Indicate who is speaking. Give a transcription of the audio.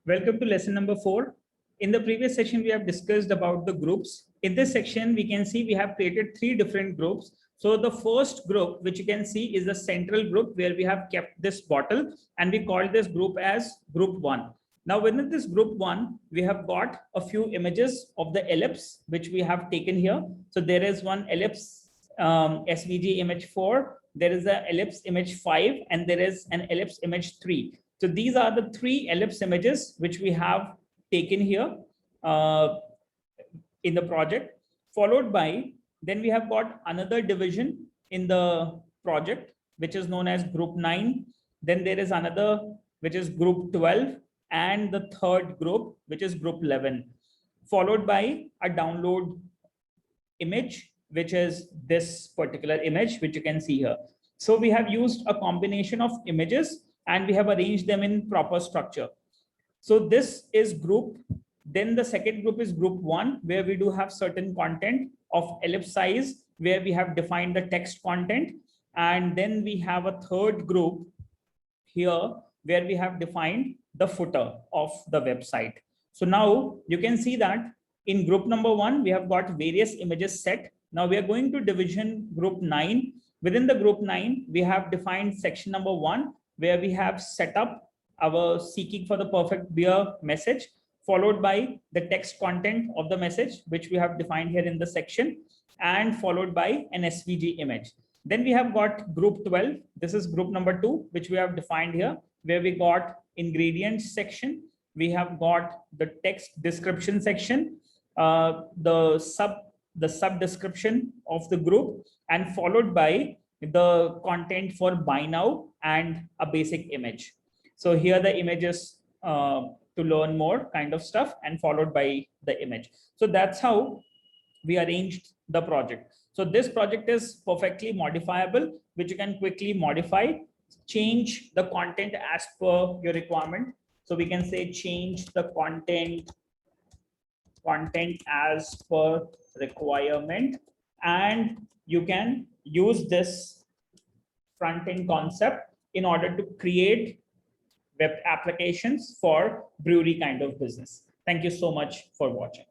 Speaker 1: Welcome to lesson number 4. In the previous section, we have discussed about the groups. In this section, we can see we have created 3 different groups. So the first group, which you can see, is the central group where we have kept this bottle, and we call this group as group 1. Now within this group 1, we have got a few images of the ellipse, which we have taken here. So there is one ellipse SVG image 4, there is an ellipse image 5, and there is an ellipse image 3. So these are the 3 ellipse images which we have taken here in the project, followed by, then we have got another division in the project, which is known as group 9. Then there is another, which is group 12, and the third group, which is group 11, followed by a download image, which is this particular image, which you can see here. So we have used a combination of images and we have arranged them in proper structure. So this is group. Then the second group is group 1, where we do have certain content of ellipse size, where we have defined the text content. And then we have a third group here, where we have defined the footer of the website. So now you can see that in group number 1, we have got various images set. Now we are going to division group 9. Within the group 9, we have defined section number 1, where we have set up our seeking for the perfect beer message, followed by the text content of the message, which we have defined here in the section, and followed by an SVG image. Then we have got group 12. This is group number 2, which we have defined here, where we got ingredients section. We have got the text description section, the sub description of the group, and followed by the content for buy now and a basic image. So here the images to learn more kind of stuff, and followed by the image. So that's how we arranged the project. So this project is perfectly modifiable, which you can quickly modify, change the content as per your requirement. So we can say change the content as per requirement, and you can use this front-end concept in order to create web applications for brewery kind of business. Thank you so much for watching.